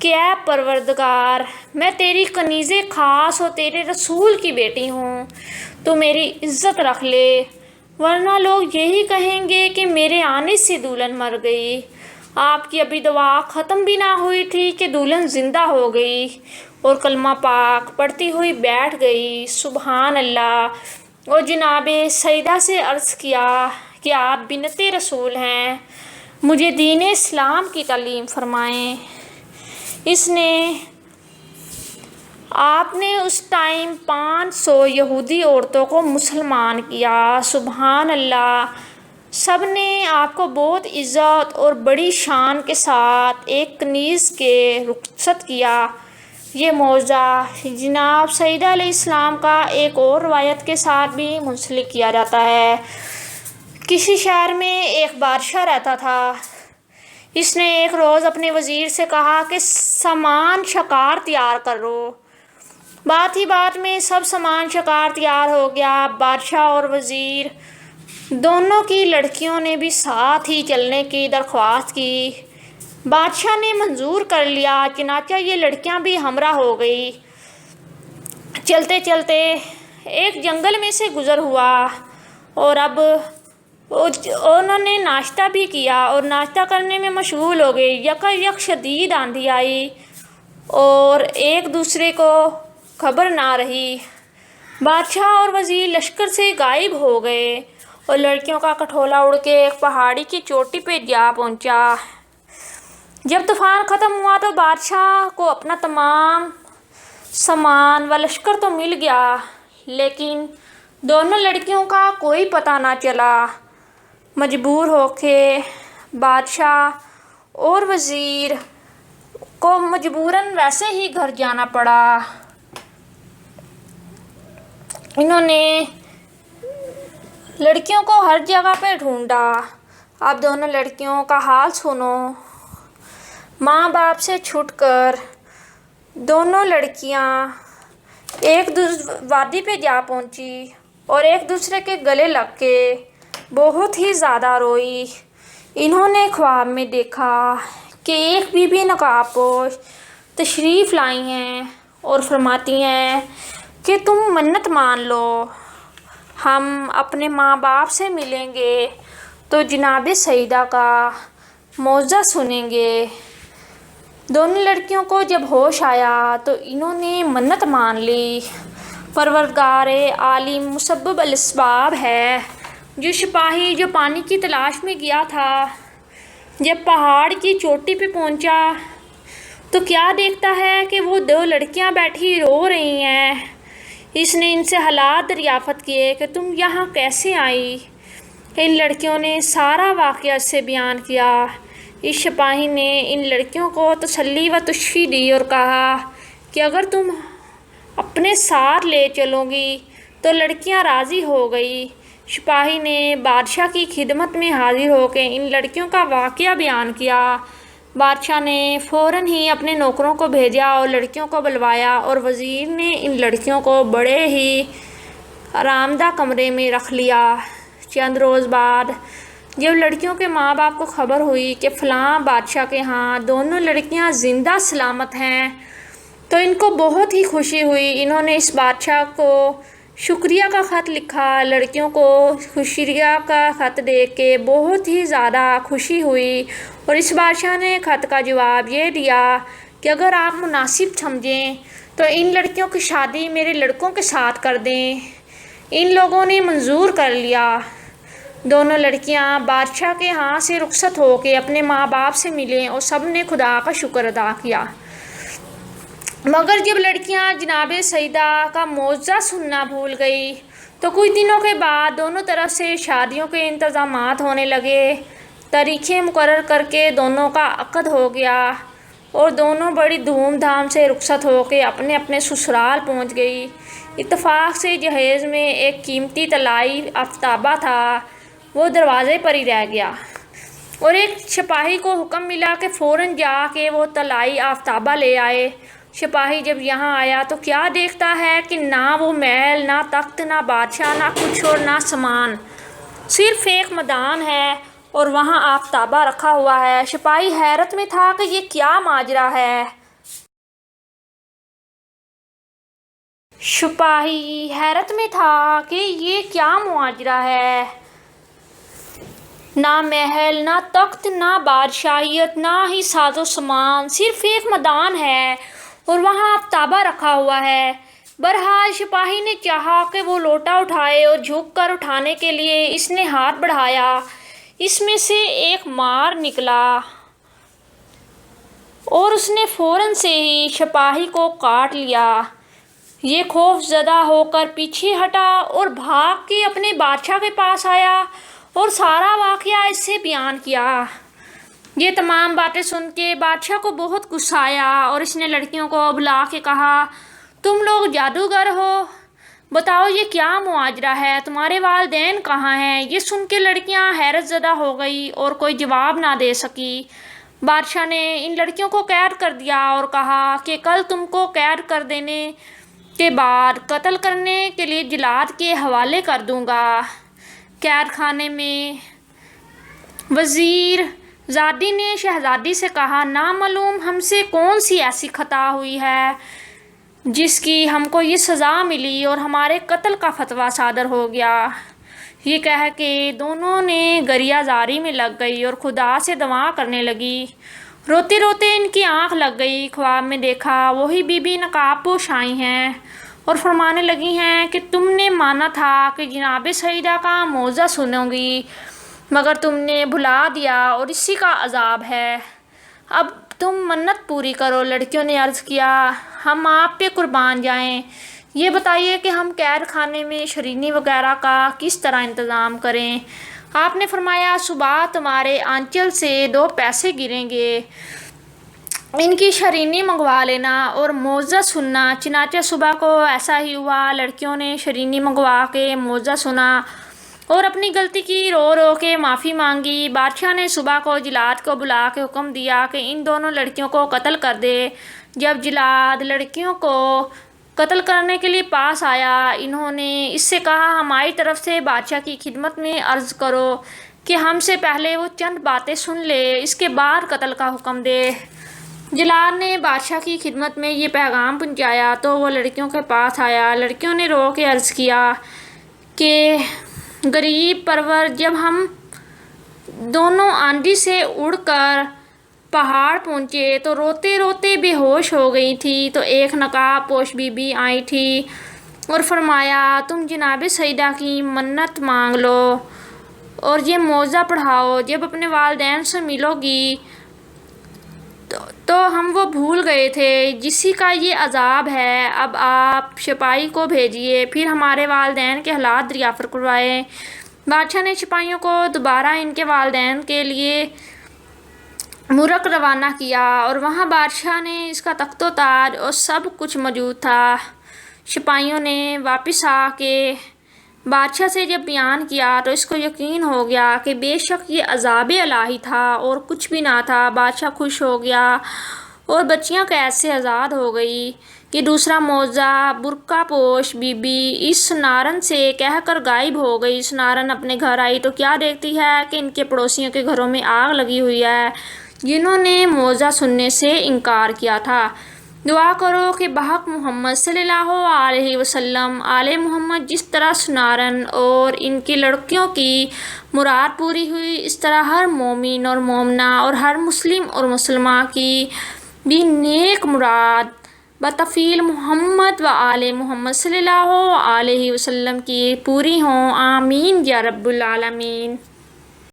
کہ اے پروردگار، میں تیری کنیز خاص اور تیرے رسول کی بیٹی ہوں، تو میری عزت رکھ لے، ورنہ لوگ یہی کہیں گے کہ میرے آنے سے دلہن مر گئی۔ آپ کی ابھی دعا ختم بھی نہ ہوئی تھی کہ دلہن زندہ ہو گئی اور کلمہ پاک پڑھتی ہوئی بیٹھ گئی۔ سبحان اللہ۔ اور جناب سیدہ سے عرض کیا کہ آپ بنت رسول ہیں، مجھے دین اسلام کی تعلیم فرمائیں۔ آپ نے اس ٹائم 500 یہودی عورتوں کو مسلمان کیا۔ سبحان اللہ۔ سب نے آپ کو بہت عزت اور بڑی شان کے ساتھ ایک کنیز کے رخصت کیا۔ یہ معجزہ جناب سیدہ علیہ السلام کا ایک اور روایت کے ساتھ بھی منسلک کیا جاتا ہے۔ کسی شہر میں ایک بادشاہ رہتا تھا۔ اس نے ایک روز اپنے وزیر سے کہا کہ سامان شکار تیار کرو۔ بات ہی بات میں سب سامان شکار تیار ہو گیا۔ بادشاہ اور وزیر دونوں کی لڑکیوں نے بھی ساتھ ہی چلنے کی درخواست کی۔ بادشاہ نے منظور کر لیا، چنانچہ یہ لڑکیاں بھی ہمراہ ہو گئی۔ چلتے چلتے ایک جنگل میں سے گزر ہوا اور اب انہوں نے ناشتہ بھی کیا اور ناشتہ کرنے میں مشغول ہو گئے۔ یکایک شدید آندھی آئی اور ایک دوسرے کو خبر نہ رہی۔ بادشاہ اور وزیر لشکر سے غائب ہو گئے اور لڑکیوں کا کٹھولا اڑ کے ایک پہاڑی کی چوٹی پہ جا پہنچا۔ جب طوفان ختم ہوا تو بادشاہ کو اپنا تمام سامان و لشکر تو مل گیا، لیکن دونوں لڑکیوں کا کوئی پتہ نہ چلا۔ مجبور ہو کے بادشاہ اور وزیر کو مجبوراً ویسے ہی گھر جانا پڑا۔ انہوں نے لڑکیوں کو ہر جگہ پہ ڈھونڈا۔ اب دونوں لڑکیوں کا حال سنو۔ ماں باپ سے چھوٹ کر دونوں لڑکیاں ایک وادی پہ جا پہنچی اور ایک دوسرے کے گلے لگ کے بہت ہی زیادہ روئی۔ انہوں نے خواب میں دیکھا کہ ایک بی بی نقاب پوش تشریف لائی ہیں اور فرماتی ہیں کہ تم منت مان لو، ہم اپنے ماں باپ سے ملیں گے تو جناب سیدہ کا معجزہ سنیں گے۔ دونوں لڑکیوں کو جب ہوش آیا تو انہوں نے منت مان لی۔ پروردگار عالم مسبب الاسباب ہے۔ جو سپاہی جو پانی کی تلاش میں گیا تھا، جب پہاڑ کی چوٹی پہ پہنچا تو کیا دیکھتا ہے کہ وہ دو لڑکیاں بیٹھی رو رہی ہیں۔ اس نے ان سے حالات دریافت کیے کہ تم یہاں کیسے آئی؟ ان لڑکیوں نے سارا واقعہ سے بیان کیا۔ اس سپاہی نے ان لڑکیوں کو تسلی و تشفی دی اور کہا کہ اگر تم اپنے ساتھ لے چلو گی تو لڑکیاں راضی ہو گئی۔ سپاہی نے بادشاہ کی خدمت میں حاضر ہو کے ان لڑکیوں کا واقعہ بیان کیا۔ بادشاہ نے فوراً ہی اپنے نوکروں کو بھیجا اور لڑکیوں کو بلوایا، اور وزیر نے ان لڑکیوں کو بڑے ہی آرام دہ کمرے میں رکھ لیا۔ چند روز بعد جب لڑکیوں کے ماں باپ کو خبر ہوئی کہ فلاں بادشاہ کے ہاں دونوں لڑکیاں زندہ سلامت ہیں تو ان کو بہت ہی خوشی ہوئی۔ انہوں نے اس بادشاہ کو شکریہ کا خط لکھا۔ لڑکیوں کو شکریہ کا خط دیکھ کے بہت ہی زیادہ خوشی ہوئی، اور اس بادشاہ نے خط کا جواب یہ دیا کہ اگر آپ مناسب سمجھیں تو ان لڑکیوں کی شادی میرے لڑکوں کے ساتھ کر دیں۔ ان لوگوں نے منظور کر لیا۔ دونوں لڑکیاں بادشاہ کے ہاں سے رخصت ہو کے اپنے ماں باپ سے ملیں اور سب نے خدا کا شکر ادا کیا۔ مگر جب لڑکیاں جناب سیدہ کا معجزہ سننا بھول گئی تو کچھ دنوں کے بعد دونوں طرف سے شادیوں کے انتظامات ہونے لگے۔ تاریخیں مقرر کر کے دونوں کا عقد ہو گیا اور دونوں بڑی دھوم دھام سے رخصت ہو کے اپنے اپنے سسرال پہنچ گئی۔ اتفاق سے جہیز میں ایک قیمتی طلائی آفتابہ تھا، وہ دروازے پر ہی رہ گیا، اور ایک سپاہی کو حکم ملا کہ فوراً جا کے وہ طلائی آفتابہ لے آئے۔ سپاہی جب یہاں آیا تو کیا دیکھتا ہے کہ نہ وہ محل، نہ تخت، نہ بادشاہ، نہ کچھ اور نہ سامان، صرف ایک میدان ہے اور وہاں آفتابہ رکھا ہوا ہے۔ سپاہی حیرت میں تھا کہ یہ کیا ماجرا ہے۔ سپاہی حیرت میں تھا کہ یہ کیا ماجرا ہے، نہ محل، نہ تخت، نہ بادشاہیت، نہ ہی ساز و سامان، صرف ایک میدان ہے اور وہاں آفتابہ رکھا ہوا ہے۔ بہرحال سپاہی نے چاہا کہ وہ لوٹا اٹھائے اور جھک کر اٹھانے کے لیے اس نے ہاتھ بڑھایا، اس میں سے ایک مار نکلا اور اس نے فوراً سے ہی سپاہی کو کاٹ لیا۔ یہ خوف زدہ ہو کر پیچھے ہٹا اور بھاگ کے اپنے بادشاہ کے پاس آیا اور سارا واقعہ اس سے بیان کیا۔ یہ تمام باتیں سن کے بادشاہ کو بہت غصہ آیا اور اس نے لڑکیوں کو بلا کے کہا، تم لوگ جادوگر ہو، بتاؤ یہ کیا ماجرا ہے، تمہارے والدین کہاں ہیں؟ یہ سن کے لڑکیاں حیرت زدہ ہو گئی اور کوئی جواب نہ دے سکی۔ بادشاہ نے ان لڑکیوں کو قید کر دیا اور کہا کہ کل تم کو قید کر دینے کے بعد قتل کرنے کے لیے جلاد کے حوالے کر دوں گا۔ قید خانے میں وزیر زادی نے شہزادی سے کہا، نامعلوم ہم سے کون سی ایسی خطا ہوئی ہے جس کی ہم کو یہ سزا ملی اور ہمارے قتل کا فتویٰ صادر ہو گیا۔ یہ کہہ کے دونوں نے گریہ زاری میں لگ گئی اور خدا سے دعا کرنے لگی۔ روتے روتے ان کی آنکھ لگ گئی، خواب میں دیکھا وہی بی بی نقاب پوش آئی ہیں اور فرمانے لگی ہیں کہ تم نے مانا تھا کہ جناب سیدہ کا معجزہ سنو گی، مگر تم نے بھلا دیا اور اسی کا عذاب ہے، اب تم منت پوری کرو۔ لڑکیوں نے عرض کیا، ہم آپ پہ قربان جائیں، یہ بتائیے کہ ہم قید خانے میں شرینی وغیرہ کا کس طرح انتظام کریں؟ آپ نے فرمایا، صبح تمہارے آنچل سے 2 پیسے گریں گے، ان کی شرینی منگوا لینا اور معجزہ سننا۔ چنانچہ صبح کو ایسا ہی ہوا، لڑکیوں نے شرینی منگوا کے معجزہ سنا اور اپنی غلطی کی رو رو کے معافی مانگی۔ بادشاہ نے صبح کو جلاد کو بلا کے حکم دیا کہ ان دونوں لڑکیوں کو قتل کر دے۔ جب جلاد لڑکیوں کو قتل کرنے کے لیے پاس آیا، انہوں نے اس سے کہا، ہماری طرف سے بادشاہ کی خدمت میں عرض کرو کہ ہم سے پہلے وہ چند باتیں سن لے، اس کے بعد قتل کا حکم دے۔ جلاد نے بادشاہ کی خدمت میں یہ پیغام پہنچایا تو وہ لڑکیوں کے پاس آیا۔ لڑکیوں نے رو کے عرض کیا کہ غریب پرور، جب ہم دونوں آندھی سے اڑ کر پہاڑ پہنچے تو روتے روتے بے ہوش ہو گئی تھی، تو ایک نقاب پوش بی بی آئی تھی اور فرمایا، تم جناب سیدہ کی منت مانگ لو اور یہ معجزہ پڑھاؤ، جب اپنے والدین سے ملو گی تو ہم وہ بھول گئے تھے جسی کا یہ عذاب ہے، اب آپ سپاہی کو بھیجیے، پھر ہمارے والدین کے حالات دریافت کروائیں۔ بادشاہ نے سپاہیوں کو دوبارہ ان کے والدین کے لیے مرک روانہ کیا اور وہاں بادشاہ نے اس کا تخت و تاج اور سب کچھ موجود تھا۔ سپاہیوں نے واپس آ کے بادشاہ سے جب بیان کیا تو اس کو یقین ہو گیا کہ بے شک یہ عذاب الہی تھا اور کچھ بھی نہ تھا۔ بادشاہ خوش ہو گیا اور بچیاں قید سے آزاد ہو گئی۔ یہ دوسرا معجزہ، برقع پوش بی بی اس نارن سے کہہ کر غائب ہو گئی۔ اس نارن اپنے گھر آئی تو کیا دیکھتی ہے کہ ان کے پڑوسیوں کے گھروں میں آگ لگی ہوئی ہے جنہوں نے معجزہ سننے سے انکار کیا تھا۔ دعا کرو کہ بحق محمد صلی اللہ علیہ وسلم آل محمد جس طرح سنارن اور ان کی لڑکیوں کی مراد پوری ہوئی، اس طرح ہر مومن اور مومنہ اور ہر مسلم اور مسلمہ کی بھی نیک مراد بتفیل محمد و آل محمد صلی اللہ علیہ وسلم کی پوری ہوں، آمین یا رب العالمین۔